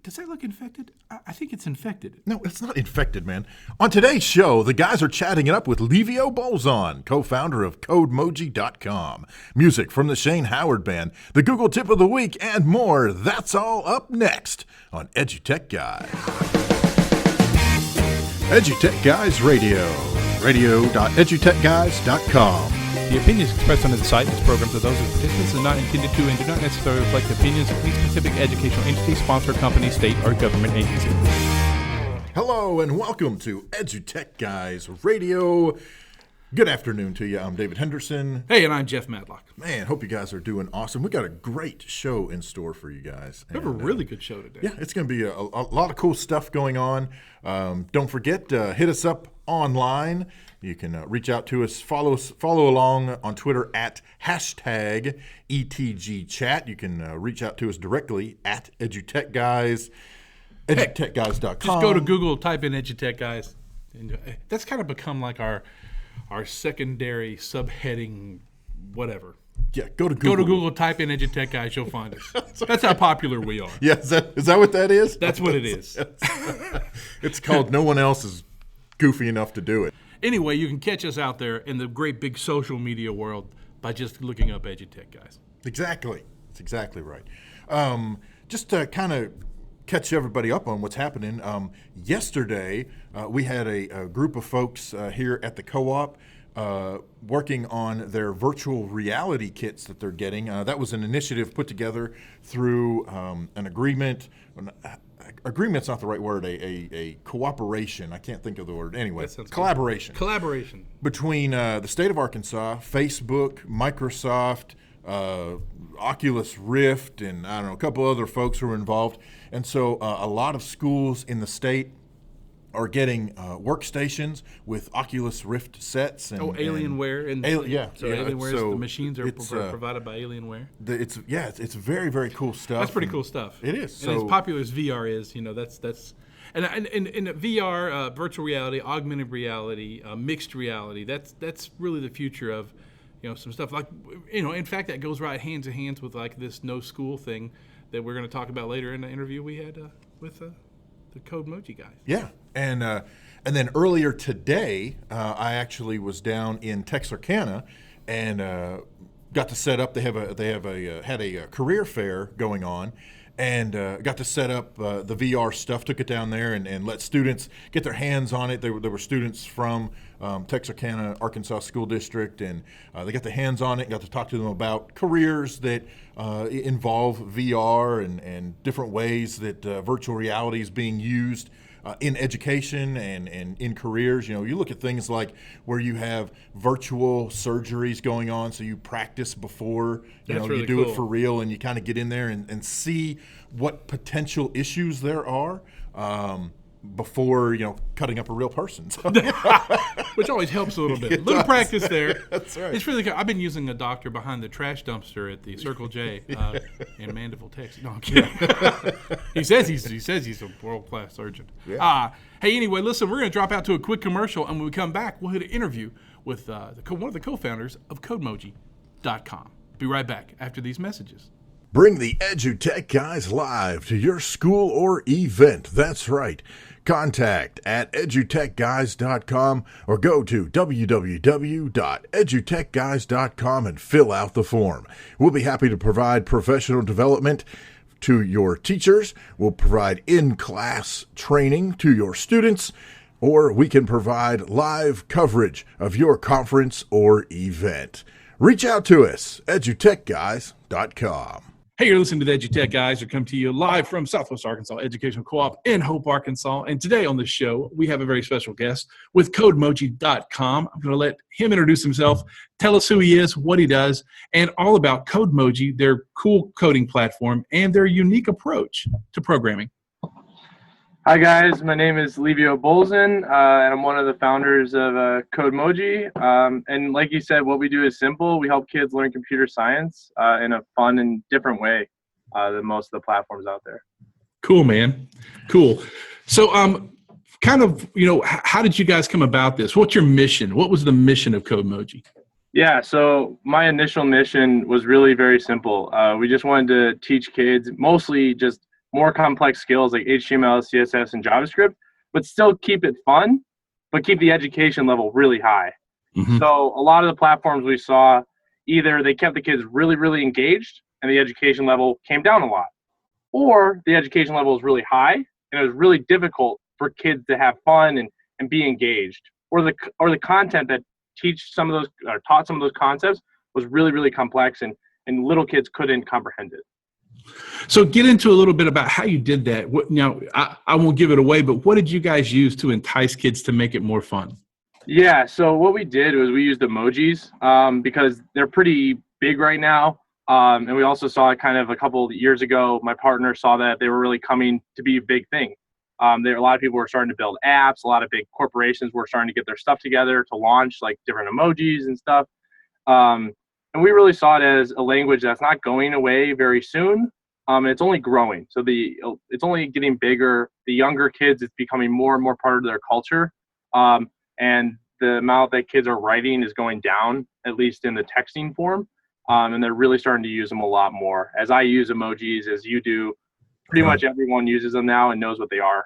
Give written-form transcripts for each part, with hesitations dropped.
does that look infected? I think it's infected. No, it's not infected, man. On today's show, the guys are chatting it up with Livio Bolzon, co-founder of CodeMoji.com. Music from the Shane Howard Band, the Google Tip of the Week, and more. That's all up next on EduTech Guys. EduTech Guys Radio. Radio.edutechguys.com. The opinions expressed under the site and its programs are those of participants and not intended to and do not necessarily reflect the opinions of any specific educational entity, sponsor, company, state, or government agency. Hello and welcome to EduTech Guys Radio. Good afternoon to you. I'm David Henderson. Hey, and I'm Jeff Matlock. Man, hope you guys are doing awesome. We got a great show in store for you guys. We have a really good show today. Yeah, it's going to be a lot of cool stuff going on. Don't forget, hit us up online. You can reach out to us, follow along on Twitter at #ETGChat. You can reach out to us directly at EduTechGuys, EduTechGuys.com. Just go to Google, type in EduTechGuys. And that's kind of become like our secondary subheading, whatever. Yeah, go to Google. Go to Google, type in EduTechGuys, you'll find us. That's how popular we are. Yeah, is that what that is? That's what it is. It's called No One Else is Goofy Enough to Do It. Anyway, you can catch us out there in the great big social media world by just looking up EduTechGuys. Exactly. That's exactly right. Just to kind of catch everybody up on what's happening, yesterday we had a group of folks here at the co-op working on their virtual reality kits that they're getting. That was an initiative put together through an agreement. Agreement's not the right word. A cooperation. I can't think of the word. Anyway, collaboration. Collaboration Between the state of Arkansas, Facebook, Microsoft, Oculus Rift, and I don't know, a couple other folks who were involved. And so a lot of schools in the state are getting workstations with Oculus Rift sets. And, Alienware. Alienware, the machines are provided by Alienware. It's very, very cool stuff. That's pretty cool stuff. It is. And as popular as VR is, that's and in VR, virtual reality, augmented reality, mixed reality, that's really the future of, some stuff like, in fact, that goes right hand in hand with like this no school thing that we're going to talk about later in the interview we had with the CodeMoji guys. Yeah, and then earlier today, I actually was down in Texarkana and got to set up. They had a career fair going on, and got to set up the VR stuff. Took it down there and let students get their hands on it. There were students from Texarkana, Arkansas School District, and they got their hands on it and got to talk to them about careers that involve VR and different ways that virtual reality is being used in education and in careers. You look at things like where you have virtual surgeries going on, so you practice before you do it for real, and you kind of get in there and see what potential issues there are before cutting up a real person. So. Which always helps a little bit. A little practice there. That's right. It's really good. I've been using a doctor behind the trash dumpster at the Circle J in Mandeville, Texas. No, I'm kidding. He says he's a world-class surgeon. Yeah. Hey, anyway, listen, we're going to drop out to a quick commercial, and when we come back, we'll hit an interview with one of the co-founders of CodeMoji.com. Be right back after these messages. Bring the EduTech Guys live to your school or event. That's right. Contact at edutechguys.com or go to www.edutechguys.com and fill out the form. We'll be happy to provide professional development to your teachers. We'll provide in-class training to your students, or we can provide live coverage of your conference or event. Reach out to us, edutechguys.com. Hey, you're listening to the EduTech Guys. We're coming to you live from Southwest Arkansas Educational Co-op in Hope, Arkansas. And today on the show, we have a very special guest with CodeMoji.com. I'm going to let him introduce himself, tell us who he is, what he does, and all about CodeMoji, their cool coding platform, and their unique approach to programming. Hi guys, my name is Livio Bolzon, and I'm one of the founders of CodeMoji. And like you said, what we do is simple. We help kids learn computer science in a fun and different way than most of the platforms out there. Cool, man. Cool. So, how did you guys come about this? What's your mission? What was the mission of CodeMoji? Yeah, so my initial mission was really very simple. We just wanted to teach kids, mostly just more complex skills like HTML, CSS, and JavaScript, but still keep it fun, but keep the education level really high. Mm-hmm. So a lot of the platforms we saw, either they kept the kids really, really engaged and the education level came down a lot, or the education level was really high and it was really difficult for kids to have fun and be engaged, or the content that taught some of those concepts was really, really complex and little kids couldn't comprehend it. So get into a little bit about how you did that. Now, I won't give it away, but what did you guys use to entice kids to make it more fun? Yeah, so what we did was we used emojis because they're pretty big right now. And we also saw it kind of a couple of years ago. My partner saw that they were really coming to be a big thing. A lot of people were starting to build apps. A lot of big corporations were starting to get their stuff together to launch like different emojis and stuff. And we really saw it as a language that's not going away very soon. It's only growing. So it's only getting bigger. The younger kids, it's becoming more and more part of their culture. And the amount that kids are writing is going down, at least in the texting form. And they're really starting to use them a lot more. As I use emojis, as you do, pretty much everyone uses them now and knows what they are,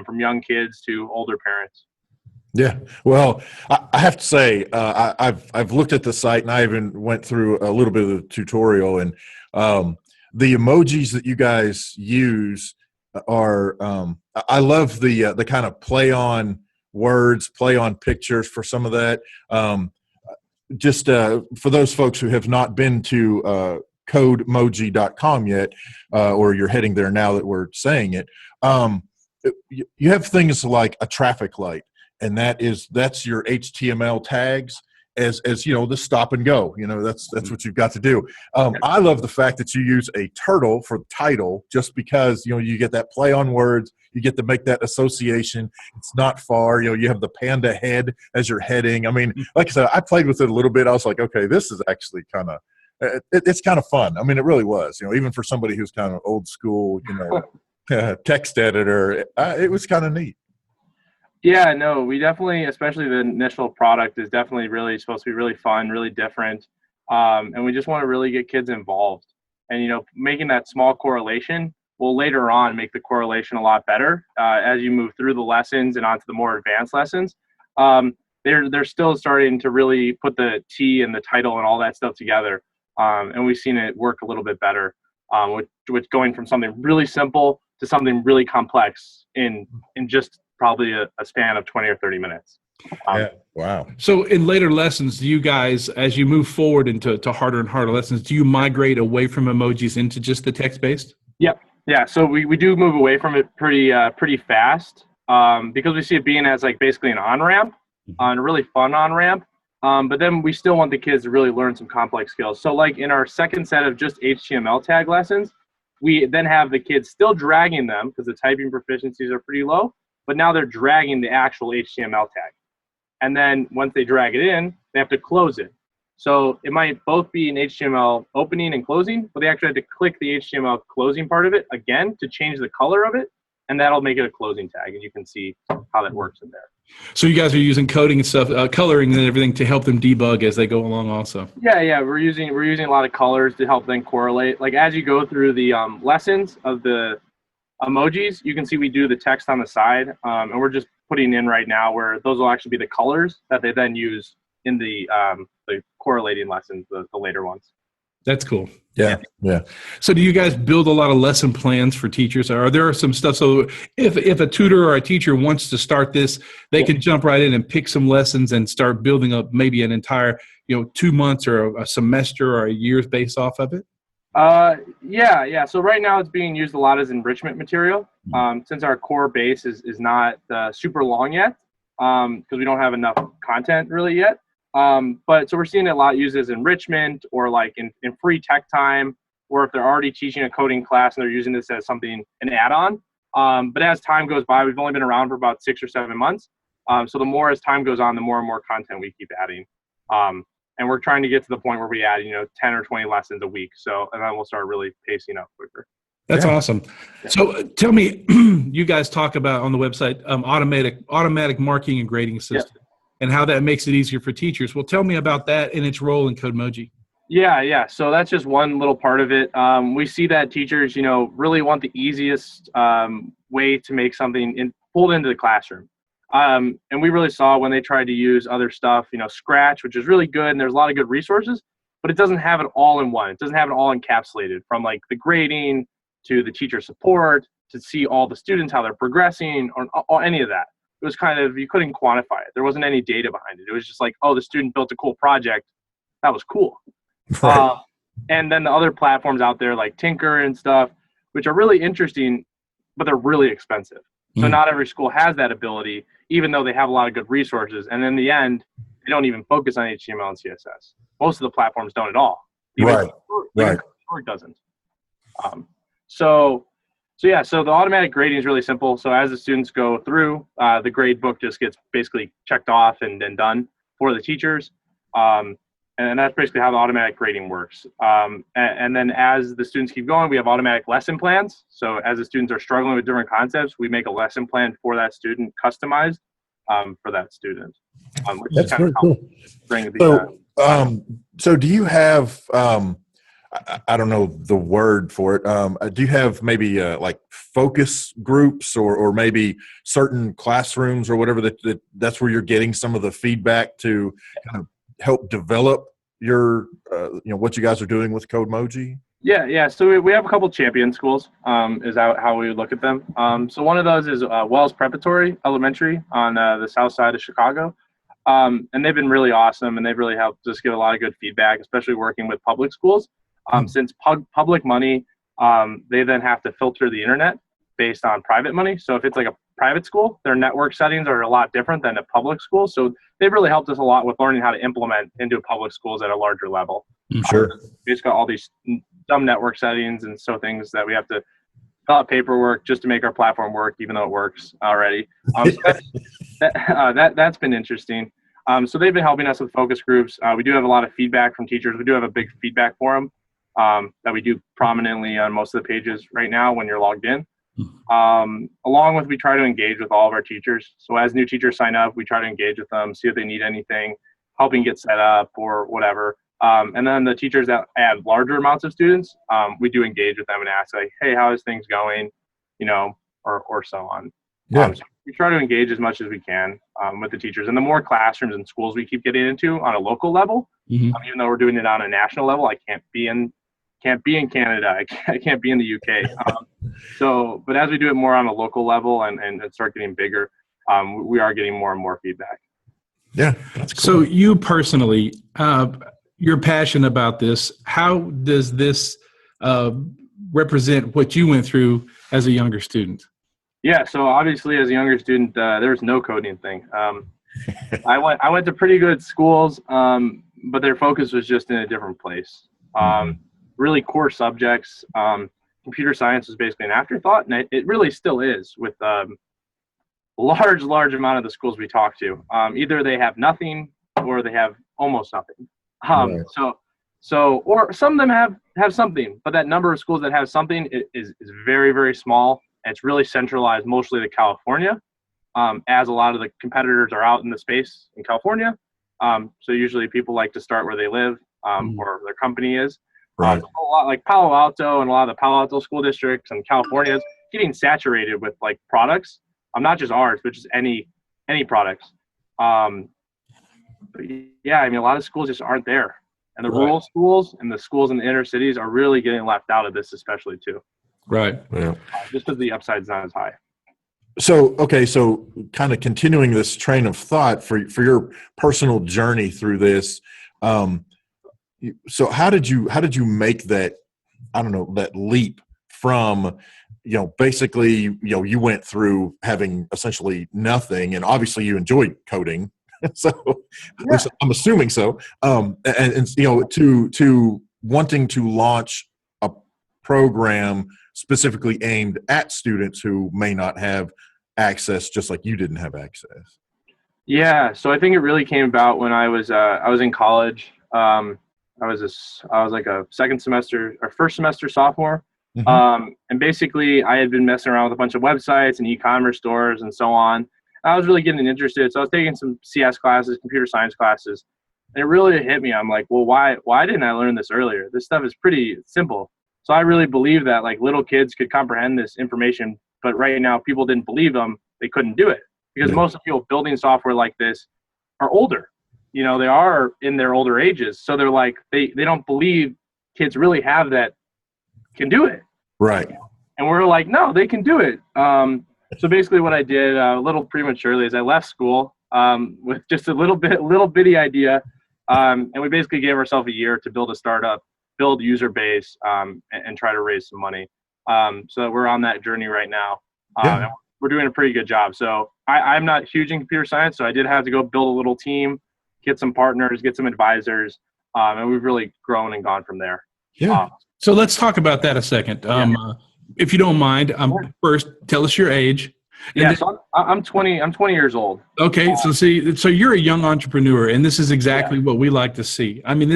from young kids to older parents. Yeah, well, I have to say, I've looked at the site and I even went through a little bit of the tutorial, and the emojis that you guys use are, I love the kind of play on words, play on pictures for some of that. Just for those folks who have not been to codemoji.com yet, or you're heading there now that we're saying it, you have things like a traffic light. And that's your HTML tags as the stop and go. That's what you've got to do. I love the fact that you use a turtle for title, just because you get that play on words. You get to make that association. It's not far. You have the panda head as your heading. I mean, like I said, I played with it a little bit. I was like, okay, this is actually kind of it's kind of fun. I mean, it really was. Even for somebody who's kind of old school, text editor, it was kind of neat. Yeah, no, we definitely, especially the initial product is definitely really supposed to be really fun, really different. And we just want to really get kids involved. And, making that small correlation will later on make the correlation a lot better as you move through the lessons and onto the more advanced lessons. They're still starting to really put the T and the title and all that stuff together. And we've seen it work a little bit better, with going from something really simple to something really complex in just probably a span of 20 or 30 minutes. Yeah. Wow. So in later lessons, do you guys, as you move forward into harder and harder lessons, do you migrate away from emojis into just the text-based? Yep. Yeah. So we do move away from it pretty fast, because we see it being as like basically an on-ramp, a really fun on-ramp. But then we still want the kids to really learn some complex skills. So like in our second set of just HTML tag lessons, we then have the kids still dragging them because the typing proficiencies are pretty low, but now they're dragging the actual HTML tag. And then once they drag it in, they have to close it. So it might both be an HTML opening and closing, but they actually have to click the HTML closing part of it again to change the color of it, and that'll make it a closing tag, and you can see how that works in there. So you guys are using coding and stuff, coloring and everything to help them debug as they go along also. Yeah, we're using a lot of colors to help them correlate. Like as you go through the lessons of the emojis, you can see we do the text on the side, and we're just putting in right now where those will actually be the colors that they then use in the correlating lessons, the later ones. That's cool. Yeah. So do you guys build a lot of lesson plans for teachers? Or are there some stuff, so if a tutor or a teacher wants to start this, they can jump right in and pick some lessons and start building up maybe an entire 2 months or a semester or a year's based off of it? Yeah. So right now it's being used a lot as enrichment material, since our core base is not super long yet, because we don't have enough content really yet. But so we're seeing it a lot used as enrichment, or like in free tech time, or if they're already teaching a coding class and they're using this as an add-on. But as time goes by, we've only been around for about 6 or 7 months. So the more as time goes on, the more and more content we keep adding. And we're trying to get to the point where we add, 10 or 20 lessons a week. So, and then we'll start really pacing up quicker. That's awesome. Yeah. So tell me, you guys talk about on the website, automatic marking and grading system, and how that makes it easier for teachers. Well, tell me about that and its role in CodeMoji. Yeah. So that's just one little part of it. We see that teachers, really want the easiest way to make something pulled into the classroom. And we really saw when they tried to use other stuff, Scratch, which is really good, and there's a lot of good resources, but it doesn't have it all in one. It doesn't have it all encapsulated, from like the grading to the teacher support to see all the students, how they're progressing, or any of that. It was kind of, you couldn't quantify it. There wasn't any data behind it. It was just like, oh, the student built a cool project. That was cool. Right. And then the other platforms out there like Tinker and stuff, which are really interesting, but they're really expensive. So not every school has that ability, even though they have a lot of good resources. And in the end, they don't even focus on HTML and CSS. Most of the platforms don't at all. Even Short doesn't. So the automatic grading is really simple. So as the students go through, the grade book just gets basically checked off and then done for the teachers. And that's basically how the automatic grading works. And then as the students keep going, we have automatic lesson plans. So as the students are struggling with different concepts, we make a lesson plan for that student, customized for that student. That's very cool. So do you have, I don't know the word for it. Do you have maybe like focus groups or maybe certain classrooms or whatever that's where you're getting some of the feedback to kind of help develop your, what you guys are doing with CodeMoji? Yeah. So we have a couple champion schools, is how we would look at them. So one of those is Wells Preparatory Elementary on the south side of Chicago. And they've been really awesome, and they've really helped us give a lot of good feedback, especially working with public schools. Since public money, they then have to filter the internet based on private money. So if it's like a private school, their network settings are a lot different than a public school. So they've really helped us a lot with learning how to implement into public schools at a larger level. Sure. We just got all these dumb network settings, and so things that we have to fill out paperwork just to make our platform work, even though it works already. So that's been interesting. So they've been helping us with focus groups. We do have a lot of feedback from teachers. We do have a big feedback forum that we do prominently on most of the pages right now when you're logged in. Along with, we try to engage with all of our teachers. So as new teachers sign up, we try to engage with them, see if they need anything, helping get set up or whatever. And then the teachers that add larger amounts of students, we do engage with them and ask like, hey, how is things going? Or so on. Yeah. So we try to engage as much as we can with the teachers. And the more classrooms and schools we keep getting into on a local level, even though we're doing it on a national level, I can't be in Canada. I can't be in the UK. But as we do it more on a local level and start getting bigger, we are getting more and more feedback. Yeah, that's cool. So you personally, you're passionate about this. How does this represent what you went through as a younger student? Yeah, so obviously as a younger student, there was no coding thing. I went to pretty good schools, but their focus was just in a different place. Really core subjects. Computer science was basically an afterthought, and it really still is with large amount of the schools we talk to. Either they have nothing or they have almost nothing. Or some of them have something, but that number of schools that have something is very, very small. And it's really centralized mostly to California, as a lot of the competitors are out in the space in California. So usually people like to start where they live or their company is. Right. A lot like Palo Alto and a lot of the Palo Alto school districts and California is getting saturated with like products. Not just ours, but just any products. But yeah, I mean, a lot of schools just aren't there. And the rural schools and the schools in the inner cities are really getting left out of this, especially too. Right. Yeah. Just because the upside's not as high. So kind of continuing this train of thought for your personal journey through this. So how did you make that, I don't know, that leap from, basically, you went through having essentially nothing, and obviously you enjoyed coding. So at least I'm assuming so. And to wanting to launch a program specifically aimed at students who may not have access, just like you didn't have access. Yeah, so I think it really came about when I was in college. I was like a first semester sophomore. And basically I had been messing around with a bunch of websites and e-commerce stores and so on. I was really getting interested. So I was taking some CS classes, computer science classes. And it really hit me. I'm like, well, why didn't I learn this earlier? This stuff is pretty simple. So I really believe that like little kids could comprehend this information, but right now people didn't believe them. They couldn't do it because most of the people building software like this are older. You know, they are in their older ages. So they're like, they don't believe kids really have that, can do it. Right. And we're like, no, they can do it. So basically what I did a little prematurely is I left school with just a little bitty idea. And we basically gave ourselves a year to build a startup, build user base, and try to raise some money. So we're on that journey right now. And we're doing a pretty good job. So I'm not huge in computer science, so I did have to go build a little team, get some partners, get some advisors, and we've really grown and gone from there. Yeah. So let's talk about that a second. If you don't mind, first tell us your age. Yeah, so I'm 20 years old. Okay, so you're a young entrepreneur, and this is exactly what we like to see. I mean,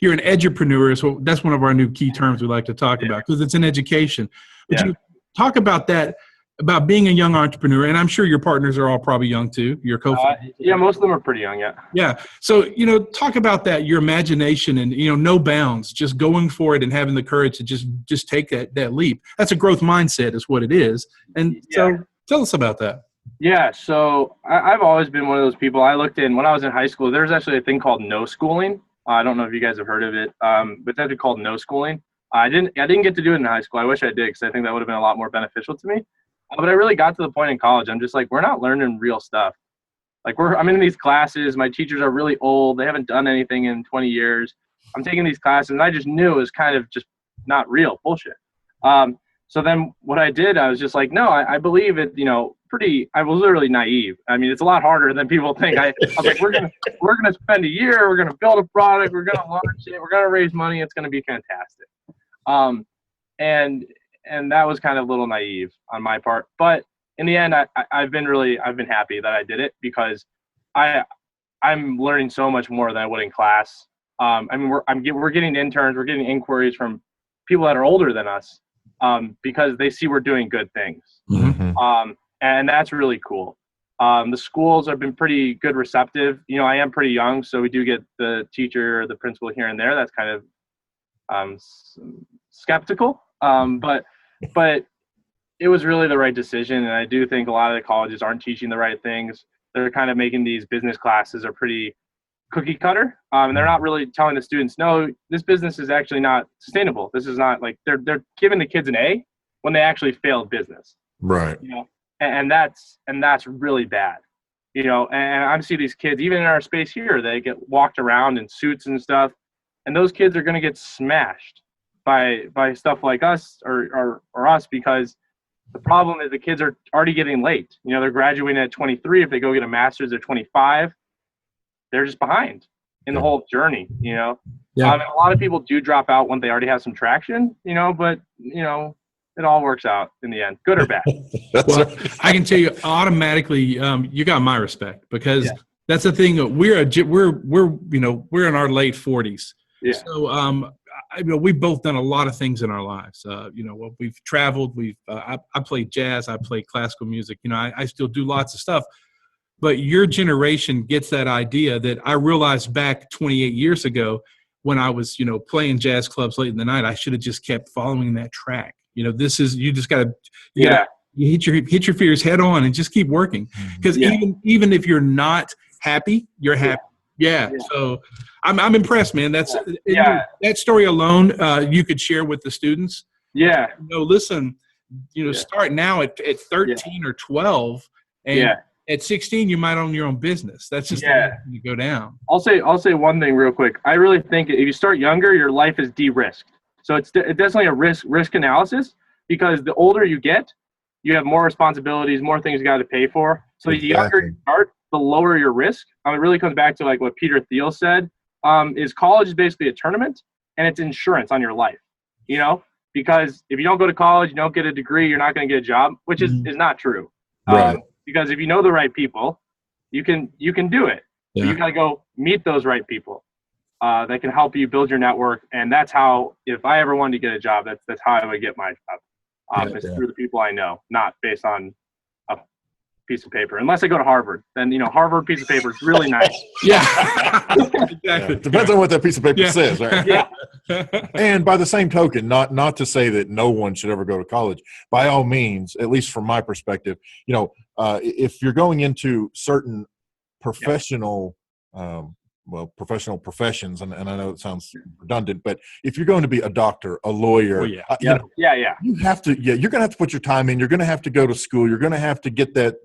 you're an edupreneur, so that's one of our new key terms we like to talk about because it's an education. But you talk about that, about being a young entrepreneur, and I'm sure your partners are all probably young too, your co-founders. Yeah, most of them are pretty young, Yeah, so, talk about that, your imagination and, no bounds, just going for it and having the courage to just take that leap. That's a growth mindset is what it is. And so tell us about that. Yeah, so I've always been one of those people. When I was in high school, there's actually a thing called no schooling. I don't know if you guys have heard of it, but it's actually called no schooling. I didn't get to do it in high school. I wish I did because I think that would have been a lot more beneficial to me. But I really got to the point in college. I'm just like, we're not learning real stuff. Like I'm in these classes. My teachers are really old. They haven't done anything in 20 years. I'm taking these classes, and I just knew it was kind of just not real bullshit. So then what I did, I was just like, no, I believe it, I was literally naive. I mean, it's a lot harder than people think. I was like, we're gonna spend a year, we're gonna build a product, we're gonna launch it, we're gonna raise money, it's gonna be fantastic. And that was kind of a little naive on my part. But in the end, I've been happy that I did it because I'm learning so much more than I would in class. I mean, we're getting interns, we're getting inquiries from people that are older than us because they see we're doing good things. Mm-hmm. And that's really cool. The schools have been pretty good receptive. I am pretty young, so we do get the teacher or the principal here and there. That's kind of skeptical. But it was really the right decision. And I do think a lot of the colleges aren't teaching the right things. They're kind of making these business classes are pretty cookie cutter. And they're not really telling the students, no, this business is actually not sustainable. This is not like they're giving the kids an A when they actually failed business. Right. And that's really bad. And I see these kids, even in our space here, they get walked around in suits and stuff. And those kids are going to get smashed by stuff like us or us, because the problem is the kids are already getting late. They're graduating at 23. If they go get a master's at 25, they're just behind in the whole journey, And a lot of people do drop out when they already have some traction, but it all works out in the end, good or bad. Well, I can tell you automatically, you got my respect because that's the thing. We're in our late 40s. Yeah. So, we've both done a lot of things in our lives. We've traveled. I played jazz. I played classical music. I still do lots of stuff. But your generation gets that idea that I realized back 28 years ago when I was, playing jazz clubs late in the night. I should have just kept following that track. This is you just got to you hit your fears head on and just keep working because even if you're not happy, you're happy. Yeah. So I'm impressed, man. That's that story alone you could share with the students. Yeah. Listen, start now at 13 or 12 and at 16 you might own your own business. That's just the way you go down. I'll say one thing real quick. I really think if you start younger, your life is de-risked. So it's definitely a risk analysis, because the older you get, you have more responsibilities, more things you got to pay for. So the younger you start, the lower your risk. It really comes back to like what Peter Thiel said, is college is basically a tournament and it's insurance on your life, because if you don't go to college, you don't get a degree, you're not going to get a job, which is not true. Right. Because if you know the right people, you can do it. Yeah. But you got to go meet those right people that can help you build your network. And that's how, if I ever wanted to get a job, that's how I would get my job. It's through the people I know, not based on a piece of paper, unless I go to Harvard. Then, Harvard piece of paper is really nice. Yeah. Exactly. Yeah. Depends on what that piece of paper says, right? Yeah. And by the same token, not to say that no one should ever go to college. By all means, at least from my perspective, if you're going into certain professional professional professions, and I know it sounds redundant, but if you're going to be a doctor, a lawyer, you have to, you're going to have to put your time in. You're going to have to go to school. You're going to have to get that,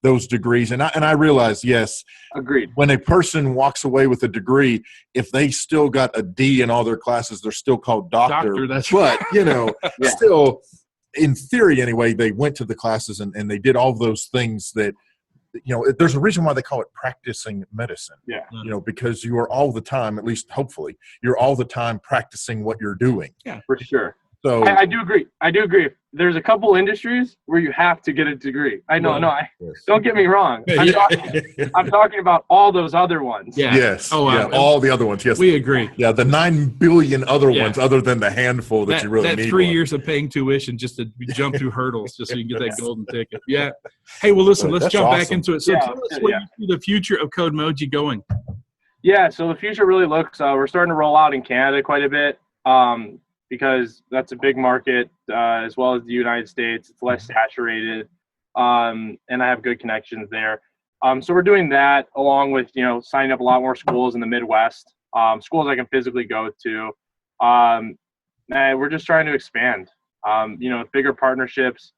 those degrees. And I realize, yes, agreed. When a person walks away with a degree, if they still got a D in all their classes, they're still called doctor. That's but still, in theory anyway, they went to the classes and they did all those things that. There's a reason why they call it practicing medicine. Yeah. Because you are all the time, at least hopefully, you're all the time practicing what you're doing. Yeah, for sure. So I do agree. There's a couple industries where you have to get a degree. I know. Don't get me wrong. I'm talking about all those other ones. Yeah. Yes. All the other ones. Yes. We agree. Yeah. The 9 billion other ones, other than the handful that you really need. That 3 years of paying tuition just to jump through hurdles just so you can get that golden ticket. Yeah. Hey, well, listen, let's jump back into it. So tell us where you see the future of CodeMoji going. Yeah. So the future really looks, we're starting to roll out in Canada quite a bit. Because that's a big market, as well as the United States. It's less saturated, and I have good connections there. So we're doing that along with, signing up a lot more schools in the Midwest, schools I can physically go to. And we're just trying to expand. Bigger partnerships,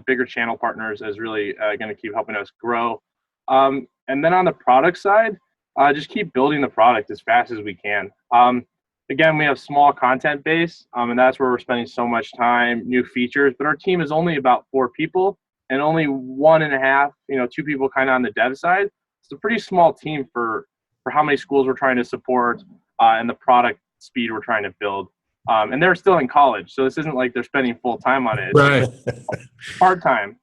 bigger channel partners is really going to keep helping us grow. And then on the product side, just keep building the product as fast as we can. Again, we have small content base, and that's where we're spending so much time, new features. But our team is only about 4 people and only 1.5, 2 people kind of on the dev side. It's a pretty small team for how many schools we're trying to support and the product speed we're trying to build. And they're still in college, so this isn't like they're spending full time on it. It's part-time.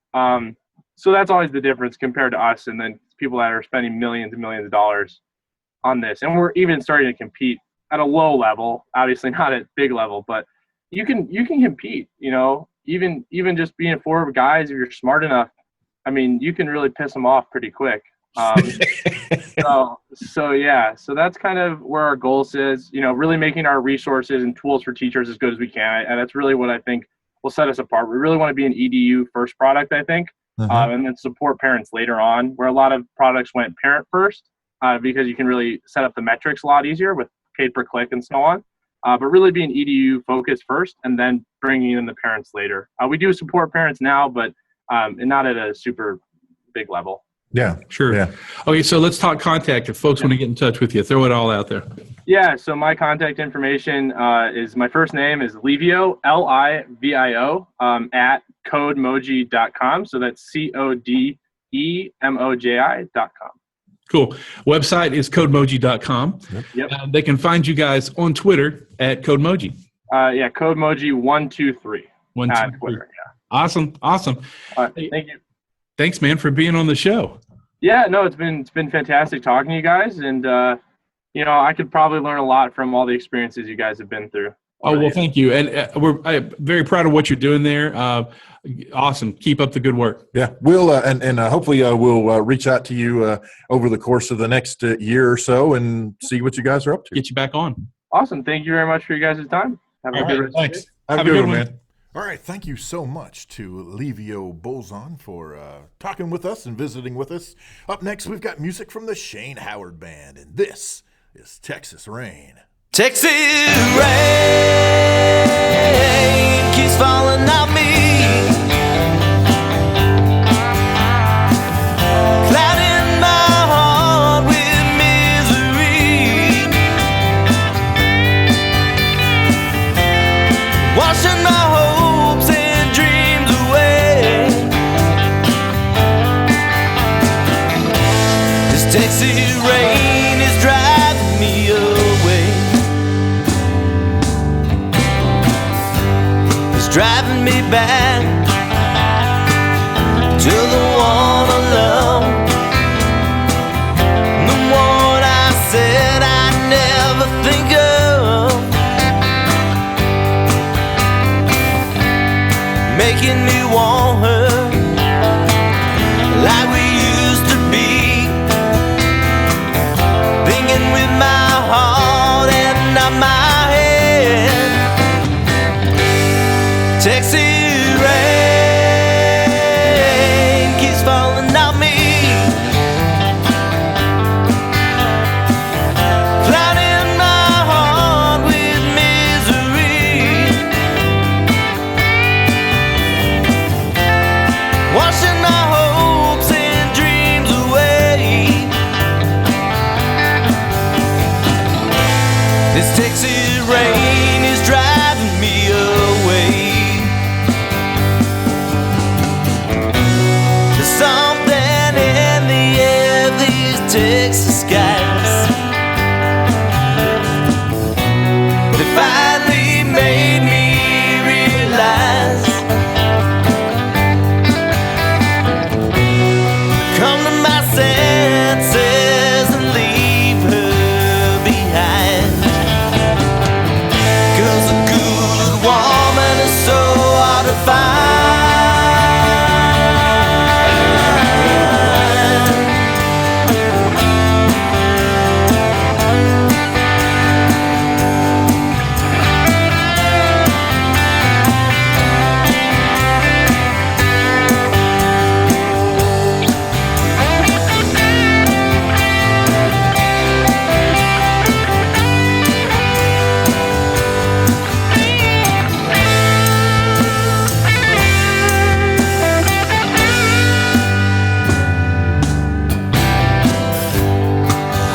So that's always the difference compared to us and then people that are spending millions and millions of dollars on this. And we're even starting to compete at a low level, obviously not at big level, but you can compete, even just being 4 guys, if you're smart enough, you can really piss them off pretty quick. So that's kind of where our goal is, really making our resources and tools for teachers as good as we can. And that's really what I think will set us apart. We really want to be an EDU first product, I think, and then support parents later on, where a lot of products went parent first, because you can really set up the metrics a lot easier with paid per click and so on, but really being EDU focused first and then bringing in the parents later. We do support parents now, but not at a super big level. Yeah, sure. Yeah. Okay, so let's talk contact. If folks want to get in touch with you, throw it all out there. Yeah, so my contact information is my first name is Livio, Livio, at codemoji.com. So that's CODEMOJI.com. Cool. Website is codemoji.com. Yep. They can find you guys on Twitter at CodeMoji. CodeMoji123 on Twitter. Yeah. Awesome. Thank you. Thanks, man, for being on the show. Yeah, no, it's been fantastic talking to you guys, and I could probably learn a lot from all the experiences you guys have been through. Oh, well, thank you. And we're very proud of what you're doing there. Awesome. Keep up the good work. Yeah, we'll and hopefully we'll reach out to you over the course of the next year or so and see what you guys are up to. Get you back on. Awesome. Thank you very much for you guys' time. Have a good rest. Thanks. Have a good one, man. All right, thank you so much to Livio Bolzon for talking with us and visiting with us. Up next, we've got music from the Shane Howard Band, and this is Texas Rain. Texas rain keeps falling on me, clouding my heart with misery, washing my hopes and dreams away. This Texas rain is driving me away. Driving me back to the one I love, the one I said I'd never think of, making me want her like we used to be. Thinking with my heart and not my head. Texas rain keeps falling on me, clouding my heart with misery, washing my hopes and dreams away. This Texas rain is driving me away. There's something in the air of these Texas skies. They finally made me realize. Come to my senses and leave her behind. 'Cause a good woman is so hard to find.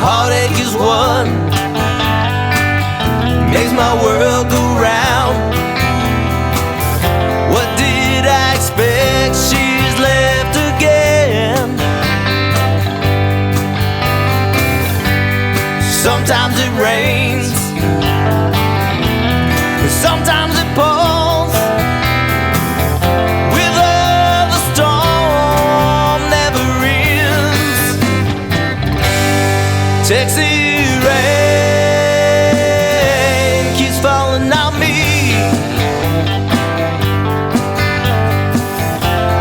Heartache is one, makes my world go round. What did I expect? She's left again. Sometimes it rains, sometimes it pours. With her, the storm never ends. Texas rain keeps falling on me,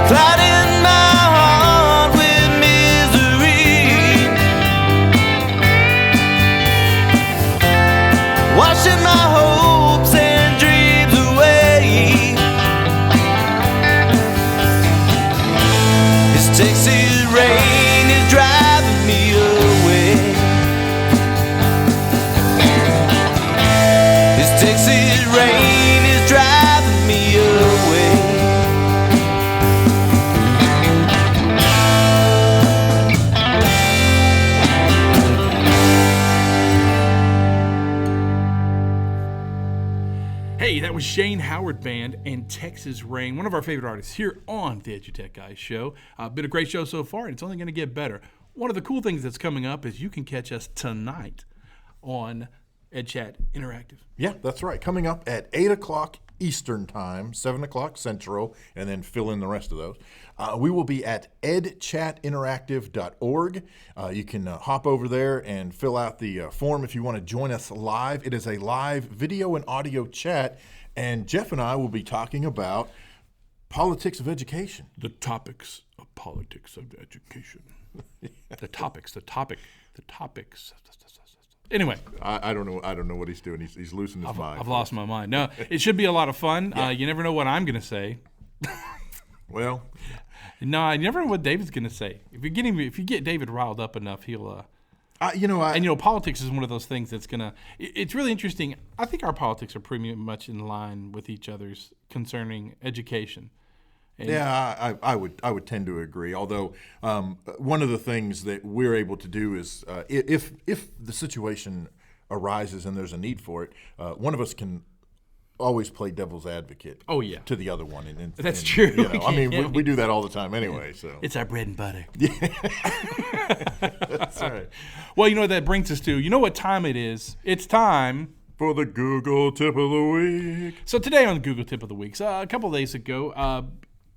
clouding my heart with misery, washing my hopes and dreams away. This Texas rain is driving me away. This Texas rain is driving me away. Hey, that was Shane Howard Band and Texas Rain, one of our favorite artists here on the EduTech Guys show. Been a great show so far, and it's only going to get better. One of the cool things that's coming up is you can catch us tonight on EdChat Interactive. Yeah, that's right. Coming up at 8 o'clock Eastern Time, 7 o'clock Central, and then fill in the rest of those. We will be at edchatinteractive.org. You can hop over there and fill out the form if you want to join us live. It is a live video and audio chat, and Jeff and I will be talking about politics of education. The topics of politics of education. The topics. Anyway, I don't know what he's doing. He's losing his mind. I've lost my mind. No, it should be a lot of fun. Yeah. You never know what I'm going to say. Well, no, I never know what David's going to say. If you get David riled up enough, he'll. Politics is one of those things that's gonna. It's really interesting. I think our politics are pretty much in line with each other's concerning education. And yeah, I would tend to agree. Although one of the things that we're able to do is if the situation arises and there's a need for it, one of us can always play devil's advocate. Oh yeah, to the other one. That's true. We do that all the time anyway. So it's our bread and butter. Yeah, that's right. Well, that brings us to what time it is. It's time for the Google Tip of the Week. So today on the Google Tip of the Week, a couple of days ago,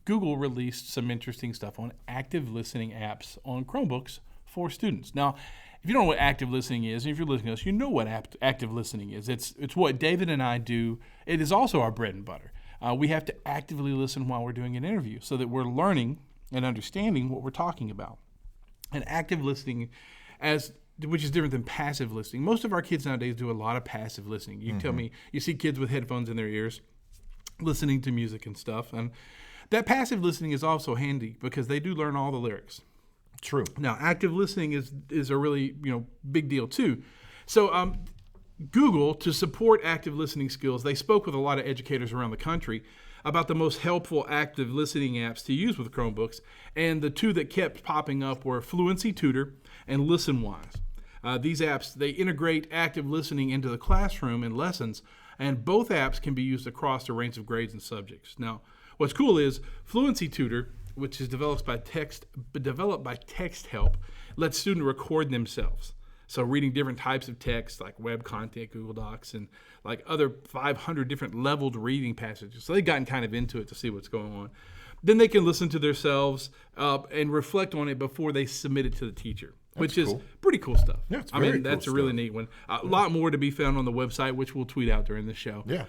Google released some interesting stuff on active listening apps on Chromebooks for students. Now, if you don't know what active listening is, and if you're listening to us, you know what active listening is. It's what David and I do. It is also our bread and butter. We have to actively listen while we're doing an interview so that we're learning and understanding what we're talking about. And active listening, which is different than passive listening. Most of our kids nowadays do a lot of passive listening. You tell me, you see kids with headphones in their ears listening to music and stuff. And that passive listening is also handy because they do learn all the lyrics. True. Now, active listening is a really big deal too. So Google, to support active listening skills, they spoke with a lot of educators around the country about the most helpful active listening apps to use with Chromebooks. And the two that kept popping up were Fluency Tutor and ListenWise. These apps, they integrate active listening into the classroom and lessons, and both apps can be used across a range of grades and subjects. Now, what's cool is Fluency Tutor, which is developed by Text Help, lets students record themselves. So reading different types of text like web content, Google Docs, and like other 500 different leveled reading passages. So they've gotten kind of into it to see what's going on. Then they can listen to themselves and reflect on it before they submit it to the teacher, which is pretty cool stuff. Yeah, it's very cool that's a really neat one. A lot more to be found on the website, which we'll tweet out during the show. Yeah.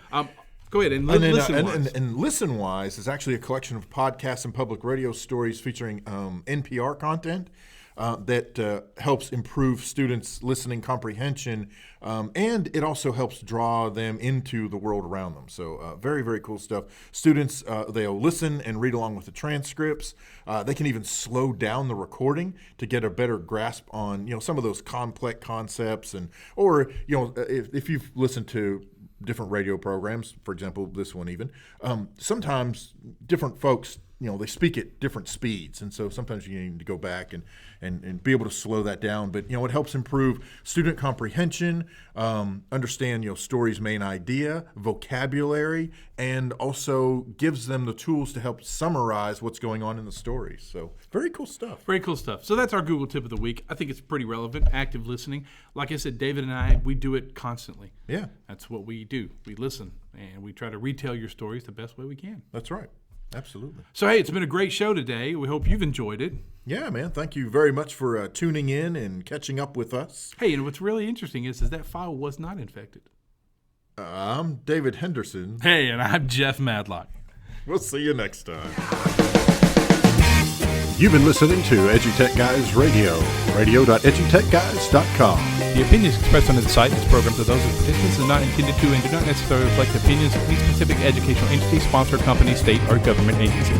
Go ahead and ListenWise. And ListenWise is actually a collection of podcasts and public radio stories featuring NPR content that helps improve students' listening comprehension, and it also helps draw them into the world around them. So very, very cool stuff. Students, they'll listen and read along with the transcripts. They can even slow down the recording to get a better grasp on some of those complex concepts, or if you've listened to different radio programs, for example, this one even, sometimes different folks, they speak at different speeds. And so sometimes you need to go back and be able to slow that down. But, it helps improve student comprehension, understand, story's main idea, vocabulary, and also gives them the tools to help summarize what's going on in the story. So very cool stuff. Very cool stuff. So that's our Google tip of the week. I think it's pretty relevant, active listening. Like I said, David and I, we do it constantly. Yeah. That's what we do. We listen, and we try to retell your stories the best way we can. That's right. Absolutely. So, hey, it's been a great show today. We hope you've enjoyed it. Yeah, man. Thank you very much for tuning in and catching up with us. Hey, and what's really interesting is that file was not infected. I'm David Henderson. Hey, and I'm Jeff Madlock. We'll see you next time. You've been listening to EduTechGuys Radio, radio.edutechguys.com. The opinions expressed on this site and its programs are those of participants and not intended to and do not necessarily reflect the opinions of any specific educational entity, sponsor, company, state, or government agency.